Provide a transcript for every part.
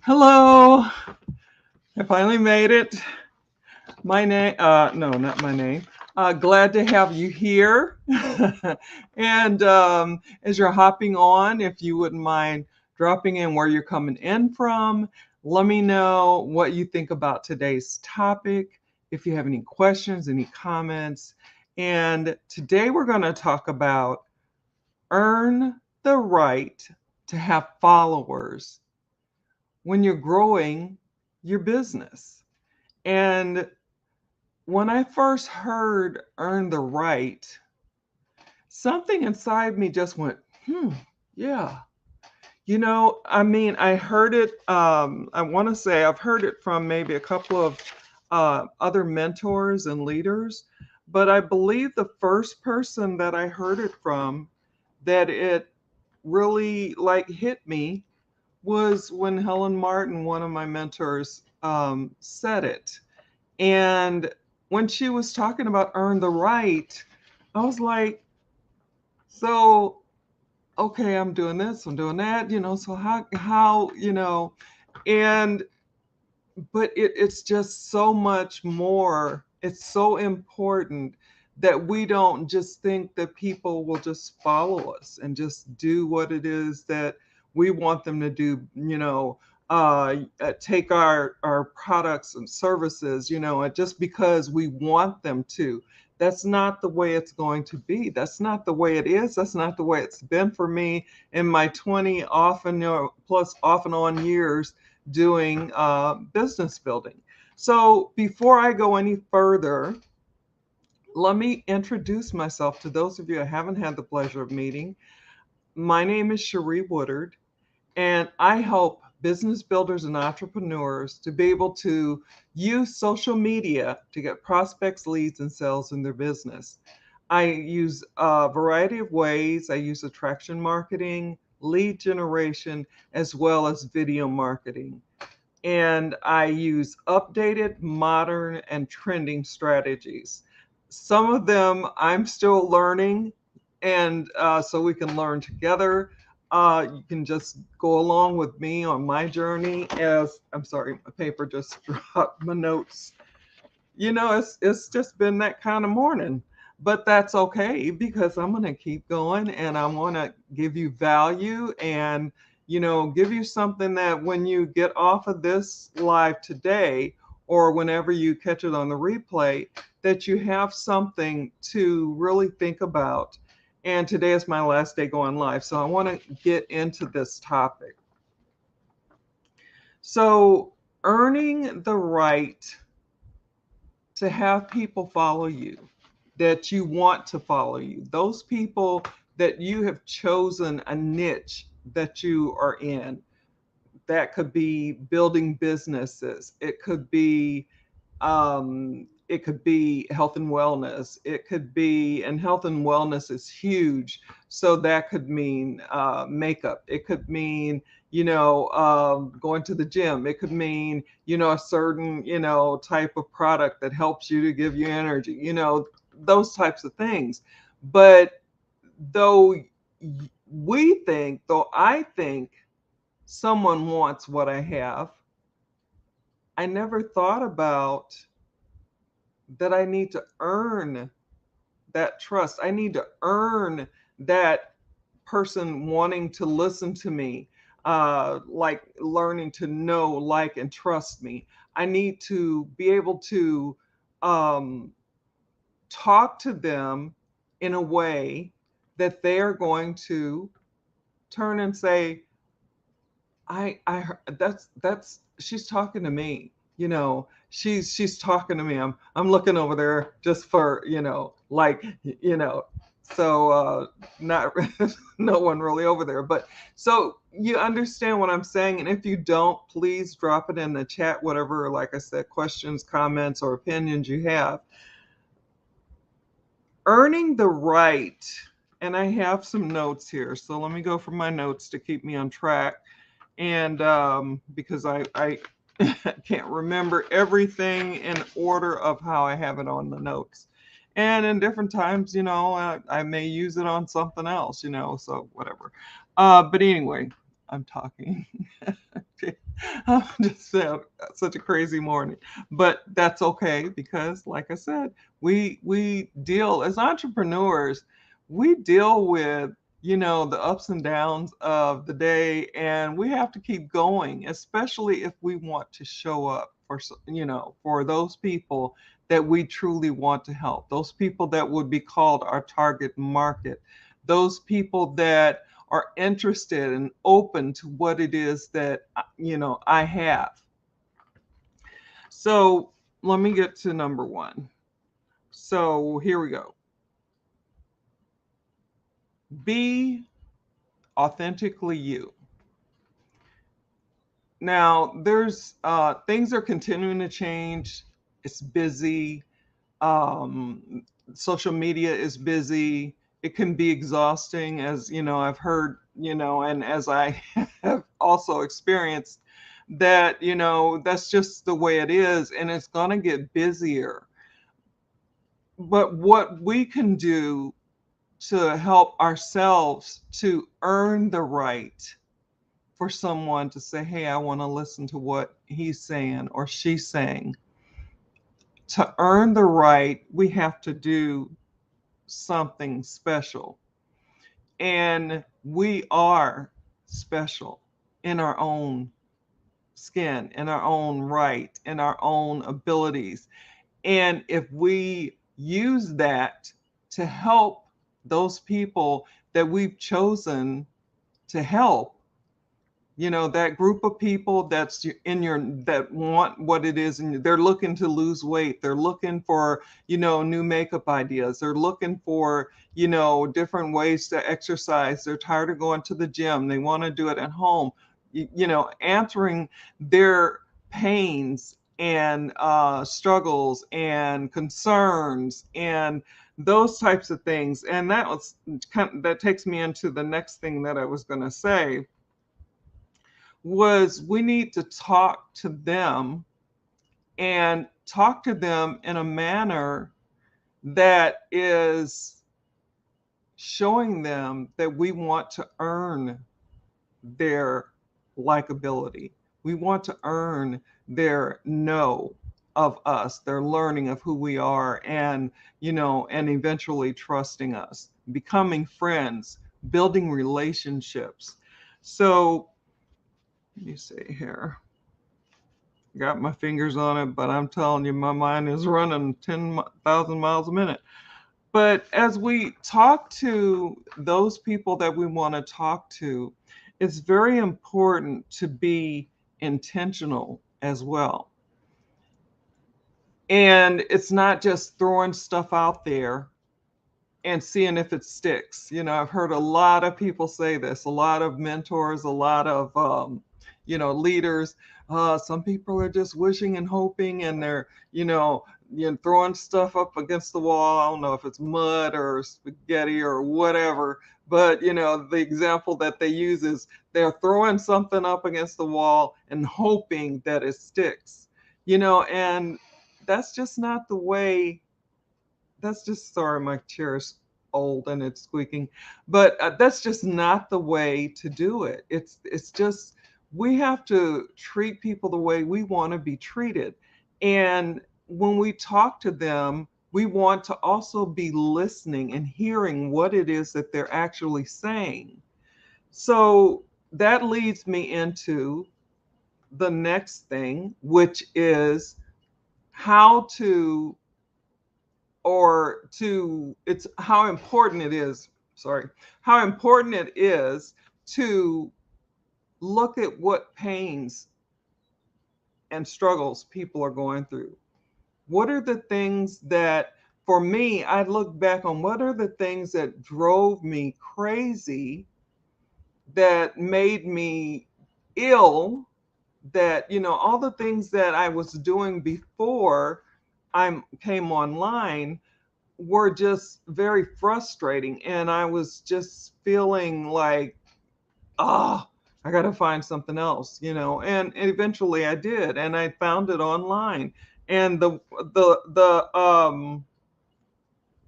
Hello, I finally made it. My name, no, not my name. Glad to have you here. And as you're hopping on, if you wouldn't mind dropping in where you're coming in from, let me know what you think about today's topic, if you have any questions, any comments. And today we're going to talk about earn the right to have followers when you're growing your business. And when I first heard earn the right, something inside me just went, yeah. I heard it, I want to say I've heard it from maybe a couple of other mentors and leaders, but I believe the first person that I heard it from that it really like hit me was when Helen Martin, one of my mentors, said it. And when she was talking about earn the right, I was like, so okay, I'm doing this, I'm doing that, so how, and but it's just so much more. It's so important that we don't just think that people will just follow us and just do what it is that we want them to do, take our products and services, just because we want them to. That's not the way it's going to be. That's not the way it is. That's not the way it's been for me in my 20 plus off and on years doing business building. So before I go any further, let me introduce myself to those of you I haven't had the pleasure of meeting. My name is Cherie Woodard, and I help business builders and entrepreneurs to be able to use social media to get prospects, leads, and sales in their business. I use a variety of ways. I use attraction marketing, lead generation, as well as video marketing, and I use updated, modern, and trending strategies. Some of them I'm still learning, and so we can learn together. You can just go along with me on my journey. As I'm sorry, my paper just dropped my notes. It's just been that kind of morning, but that's okay because I'm going to keep going and I want to give you value and give you something that when you get off of this live today or whenever you catch it on the replay, that you have something to really think about. And today is my last day going live, so I want to get into this topic. So, earning the right to have people follow you, that you want to follow you, those people that you have chosen a niche that you are in. That could be building businesses, it could be health and wellness. It could be, and health and wellness is huge. So that could mean makeup. It could mean, going to the gym. It could mean, a certain, type of product that helps you to give you energy, those types of things. But though though I think someone wants what I have, I never thought about that I need to earn that trust. I need to earn that person wanting to listen to me, like learning to know, like, and trust me. I need to be able to um, talk to them in a way that they are going to turn and say, that's she's talking to me. She's talking to me. I'm looking over there just for, like, so not no one really over there. But so you understand what I'm saying. And if you don't, please drop it in the chat, whatever, like I said, questions, comments, or opinions you have. Earning the right, and I have some notes here. So let me go from my notes to keep me on track. And because I can't remember everything in order of how I have it on the notes. And in different times, I may use it on something else, so whatever. But anyway, I'm talking. I'm just had such a crazy morning, but that's okay because, like I said, we deal as entrepreneurs, we deal with the ups and downs of the day, and we have to keep going, especially if we want to show up for for those people that we truly want to help, those people that would be called our target market, those people that are interested and open to what it is that I have. So let me get to number one. So here we go. Be authentically you. Now there's things are continuing to change. It's busy. um, Social media is busy. It can be exhausting, as I've heard, and as I have also experienced that, that's just the way it is, and it's going to get busier. But what we can do to help ourselves to earn the right for someone to say, hey, I want to listen to what he's saying or she's saying. To earn the right, we have to do something special. And we are special in our own skin, in our own right, in our own abilities. And if we use that to help those people that we've chosen to help, that group of people that's in your that want what it is, and they're looking to lose weight, they're looking for new makeup ideas, they're looking for different ways to exercise, they're tired of going to the gym, they want to do it at home, answering their pains and struggles and concerns and those types of things. And that takes me into the next thing that I was going to say, was we need to talk to them, and talk to them in a manner that is showing them that we want to earn their likability. We want to earn their know of us, their learning of who we are, and and eventually trusting us, becoming friends, building relationships. So let me see here. Got my fingers on it, but I'm telling you, my mind is running 10,000 miles a minute. But as we talk to those people that we want to talk to, it's very important to be intentional as well. And it's not just throwing stuff out there and seeing if it sticks. I've heard a lot of people say this, a lot of mentors, a lot of leaders. Some people are just wishing and hoping, and they're throwing stuff up against the wall. I don't know if it's mud or spaghetti or whatever, but the example that they use is they're throwing something up against the wall and hoping that it sticks. And that's just not the way. That's just, sorry, my chair's old and it's squeaking, but that's just not the way to do it. It's just, we have to treat people the way we want to be treated. And when we talk to them, we want to also be listening and hearing what it is that they're actually saying. So that leads me into the next thing, which is how to it's how important it is, sorry, how important it is to look at what pains and struggles people are going through. What are the things that, for me, I look back on what are the things that drove me crazy, that made me ill, that all the things that I was doing before I came online were just very frustrating, and I was just feeling like, ah, I got to find something else, and eventually I did, and I found it online. And the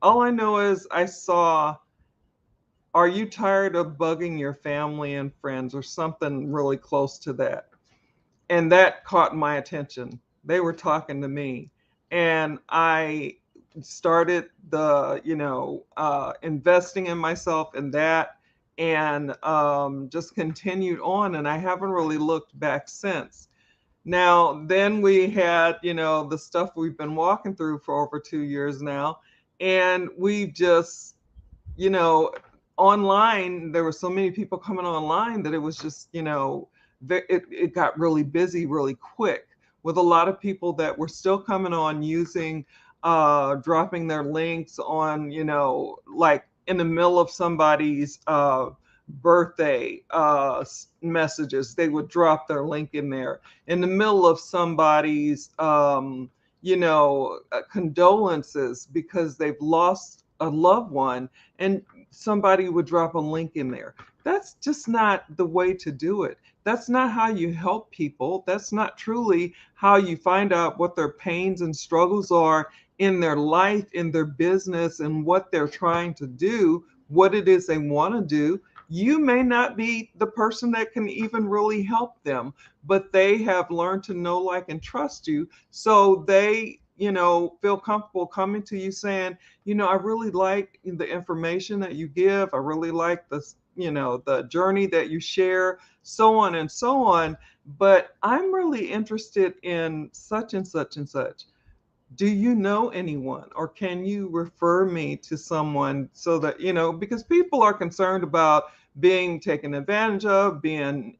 all I know is I saw, are you tired of bugging your family and friends, or something really close to that? And that caught my attention. They were talking to me, and I started the, investing in myself in that, and just continued on. And I haven't really looked back since. Now, then we had, the stuff we've been walking through for over 2 years now, and we just, you know, online, there were so many people coming online that it was just, it got really busy really quick, with a lot of people that were still coming on using, dropping their links on, like in the middle of somebody's birthday messages, they would drop their link in there. In the middle of somebody's, condolences because they've lost a loved one, and somebody would drop a link in there. That's just not the way to do it. That's not how you help people. That's not truly how you find out what their pains and struggles are in their life, in their business, and what they're trying to do, what it is they want to do. You may not be the person that can even really help them, but they have learned to know, like, and trust you. So they, feel comfortable coming to you saying, I really like the information that you give. I really like the journey that you share, so on and so on. But I'm really interested in such and such and such. Do you know anyone, or can you refer me to someone, so that, because people are concerned about being taken advantage of, being,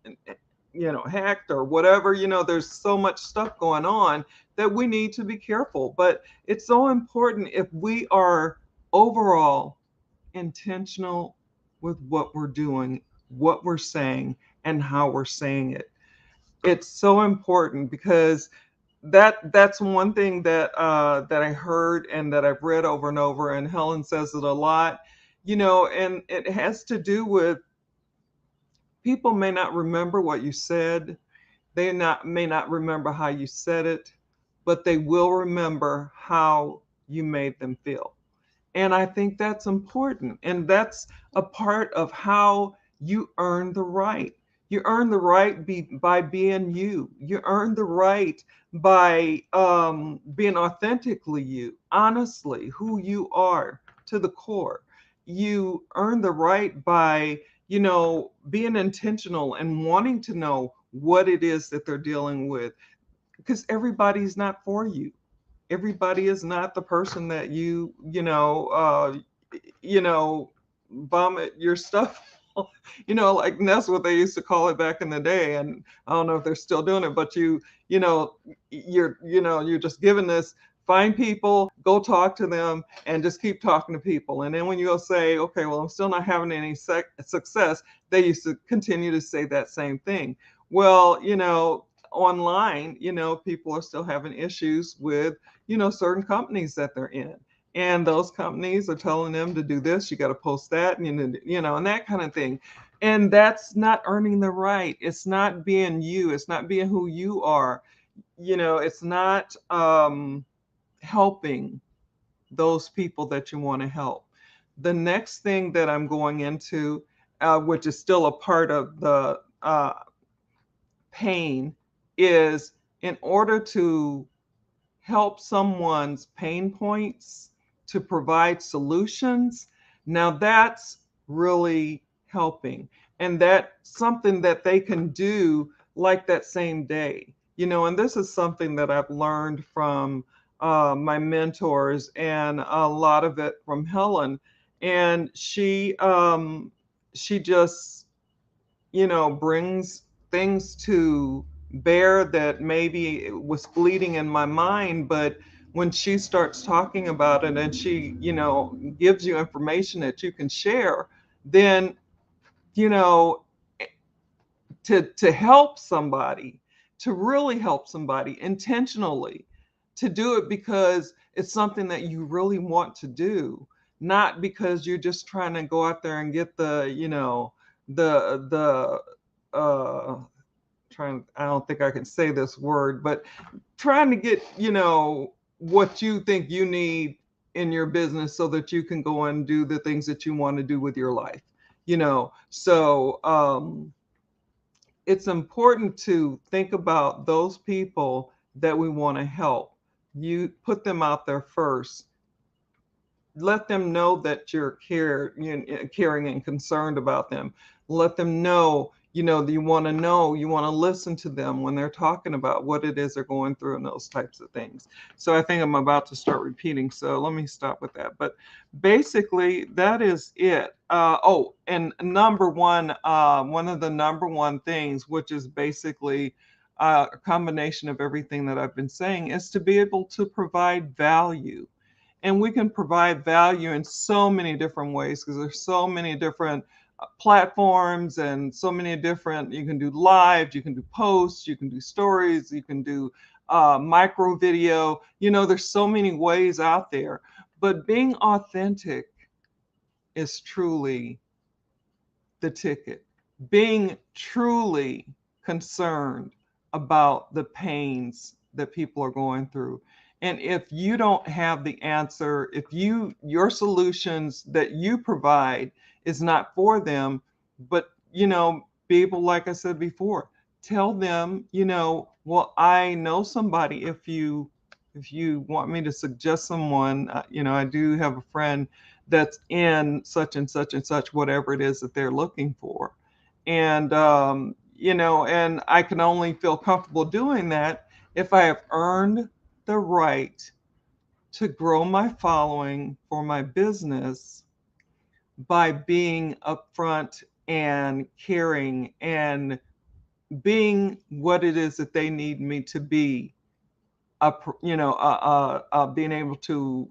hacked or whatever. There's so much stuff going on that we need to be careful. But it's so important, if we are overall intentional with what we're doing, what we're saying, and how we're saying it. It's so important, because that's one thing that I heard and that I've read over and over, and Helen says it a lot, and it has to do with, people may not remember what you said, they not may not remember how you said it, but they will remember how you made them feel. And I think that's important. And that's a part of how you earn the right. You earn the right by being you. You earn the right by being authentically you, honestly, who you are to the core. You earn the right by, being intentional and wanting to know what it is that they're dealing with, because everybody's not for you. Everybody is not the person that you know, vomit your stuff. Like, and that's what they used to call it back in the day. And I don't know if they're still doing it, but you know, you're just given this, find people, go talk to them, and just keep talking to people. And then when you go say, okay, well, I'm still not having any success, they used to continue to say that same thing. Well, online, people are still having issues with, certain companies that they're in. And those companies are telling them to do this, you got to post that, and and that kind of thing. And that's not earning the right. It's not being you. It's not being who you are. It's not helping those people that you want to help. The next thing that I'm going into, which is still a part of the pain, is, in order to help someone's pain points, to provide solutions. Now that's really helping. And that's something that they can do like that same day. And this is something that I've learned from my mentors, and a lot of it from Helen. And she just, brings things to bear that maybe it was fleeting in my mind, but when she starts talking about it, and she, gives you information that you can share, then, you know, to help somebody, to really help somebody intentionally, to do it because it's something that you really want to do, not because you're just trying to go out there and get the I don't think I can say this word, but trying to get, what you think you need in your business, so that you can go and do the things that you want to do with your life. So it's important to think about those people that we want to help. You put them out there first. Let them know that caring and concerned about them. Let them know, that you want to listen to them when they're talking about what it is they're going through and those types of things. So I think I'm about to start repeating. So let me stop with that. But basically, that is it. And one of the number one things, which is basically a combination of everything that I've been saying, is to be able to provide value. And we can provide value in so many different ways because there's so many different platforms and so many different, you can do live, you can do posts, you can do stories, you can do micro video. There's so many ways out there, but being authentic is truly the ticket. Being truly concerned about the pains that people are going through. And if you don't have the answer, if your solutions that you provide is not for them, but be able, like I said before, tell them, well, I know somebody. If you want me to suggest someone, I do have a friend that's in such and such and such, whatever it is that they're looking for. And, and I can only feel comfortable doing that if I have earned the right to grow my following for my business by being upfront and caring and being what it is that they need me to be, being able to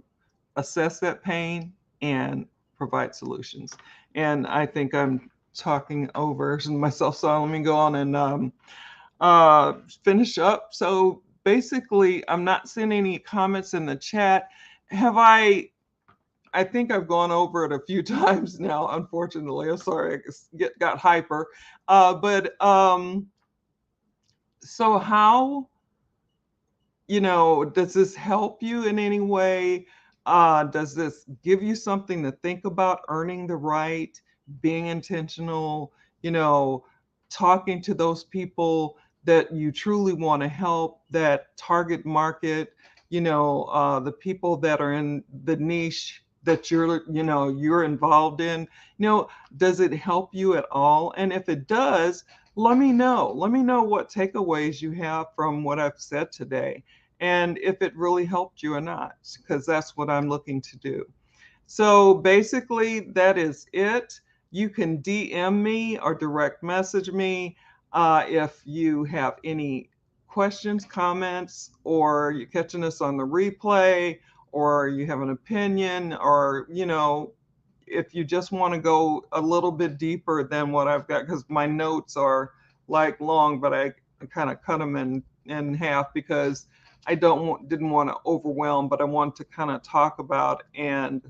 assess that pain and provide solutions. And I think I'm talking over myself, so let me go on and finish up. So basically, I'm not seeing any comments in the chat. I think I've gone over it a few times now, unfortunately. I'm sorry, I got hyper. But so how, does this help you in any way? Does this give you something to think about, earning the right, being intentional, talking to those people that you truly want to help, that target market, the people that are in the niche that you're involved in? Does it help you at all? And if it does, let me know. Let me know what takeaways you have from what I've said today, and if it really helped you or not, because that's what I'm looking to do. So basically, that is it. You can DM me or direct message me if you have any questions, comments, or you're catching us on the replay, or you have an opinion, or if you just want to go a little bit deeper than what I've got, because my notes are like long, but I kind of cut them in half because I didn't want to overwhelm, but I want to kind of talk about and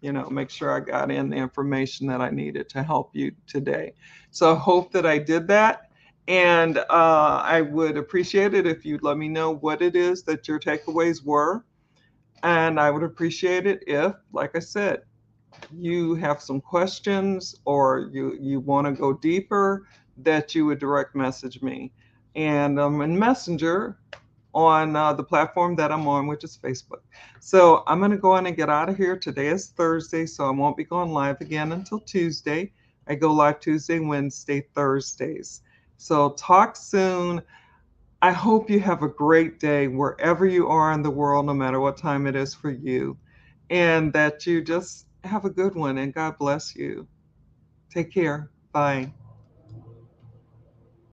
make sure I got in the information that I needed to help you today. So I hope that I did that. And I would appreciate it if you'd let me know what it is that your takeaways were. And I would appreciate it if, like I said, you have some questions or you want to go deeper, that you would direct message me. And I'm in Messenger on the platform that I'm on, which is Facebook. So I'm going to go on and get out of here. Today is Thursday, so I won't be going live again until Tuesday. I go live Tuesday, Wednesday, Thursdays. So talk soon. I hope you have a great day wherever you are in the world, no matter what time it is for you, and that you just have a good one, and God bless you. Take care. Bye.